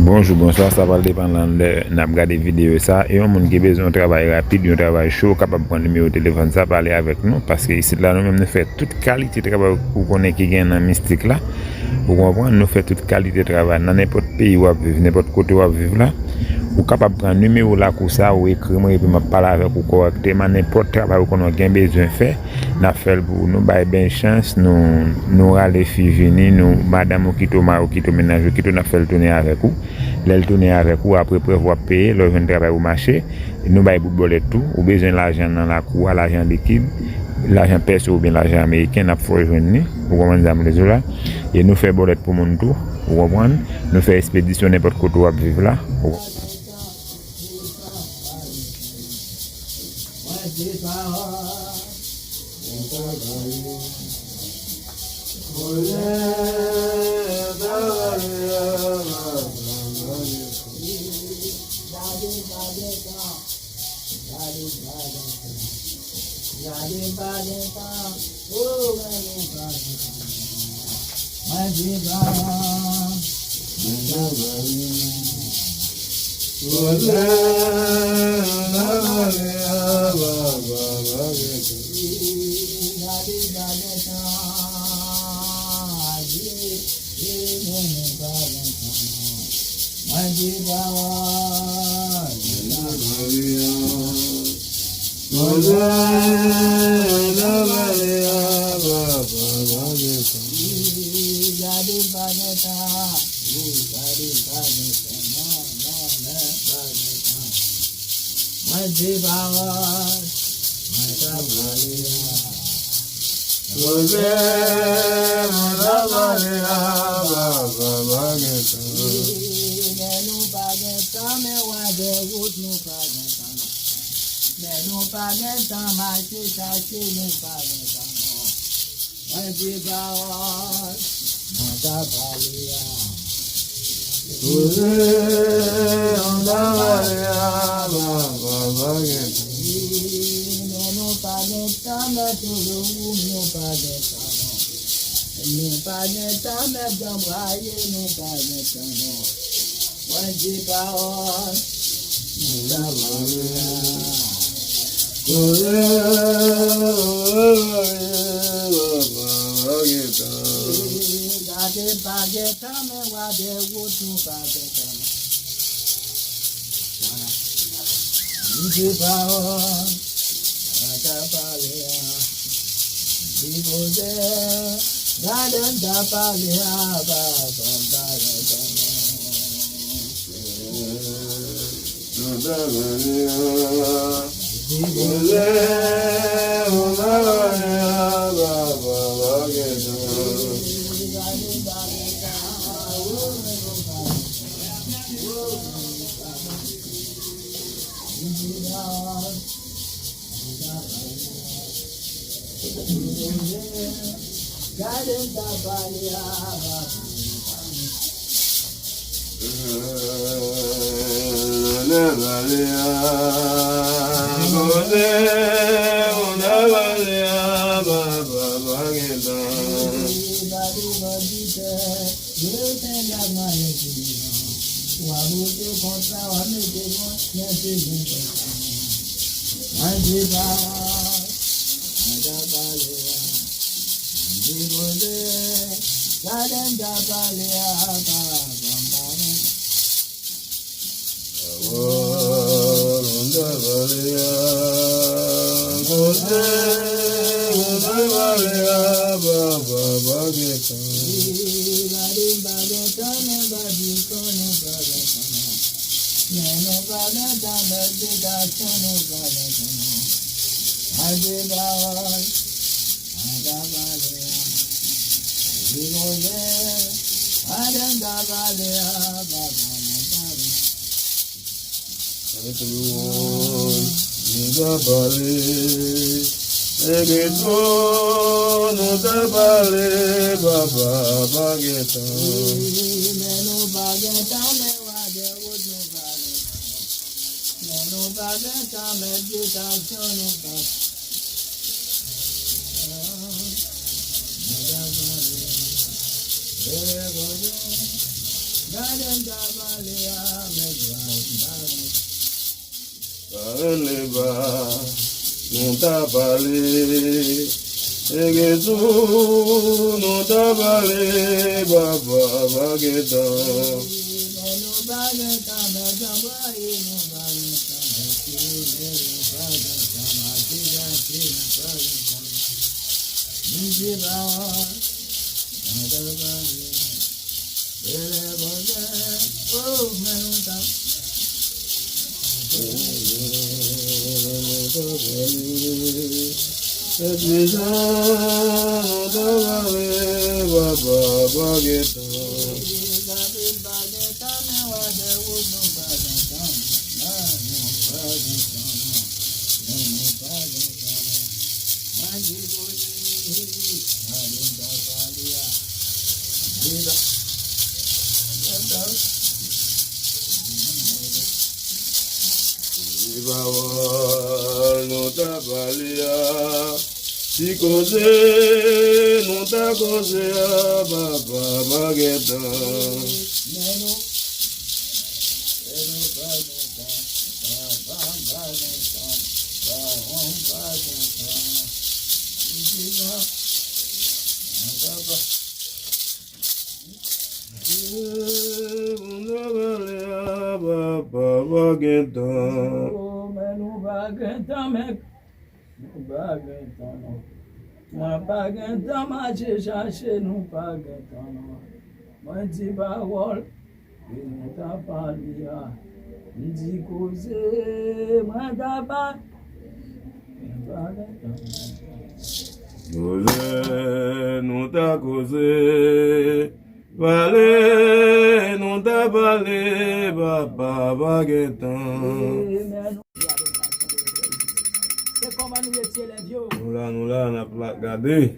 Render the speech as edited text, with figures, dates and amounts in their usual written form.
Bonjour, bonsoir, ça va dépendre de n'a regarder vidéo ça et on monde qui besoin de travail rapide, un travail chaud capable de prendre numéro de téléphone ça parler avec nous parce que ici là nous même nous fait toute qualité de travail pour connaître qui gagne dans mystique là. Vous comprenez, nous fait toute qualité de travail dans n'importe pays où vivre, n'importe côté où vivre là. Ou capable de prendre numéro là pour ça ou écrire moi et puis me parler avec vous correctement n'importe travail qu'on a besoin faire n'a fait pour nous bailler ben chance nous aller fi venir nous madame qui to ménage qui to n'a fait le tourner avec vous le tourner avec vous après prévoir payer le vendre travail au marché nous bailler pour bolet tout ou besoin l'argent dans la cour l'argent liquide l'argent perso ou bien l'argent américain n'a faut joindre vous comprenez les là et nous fait bolet pour mon tout vous comprenez nous fait expédition n'importe côté où vivre là. não tá valendo, Jesus não tá valendo, babá, baguetão. Não tá valia, se cozer, não tá cozer, babá, baguetão. Uma bagueta mais já che não bagueta não, mas de bagol e não tá palia, de cozer mas da bagueta. Cozer, não tá cozer, valer, não tá valer, babá, baguetão. Nous là, on a regardé.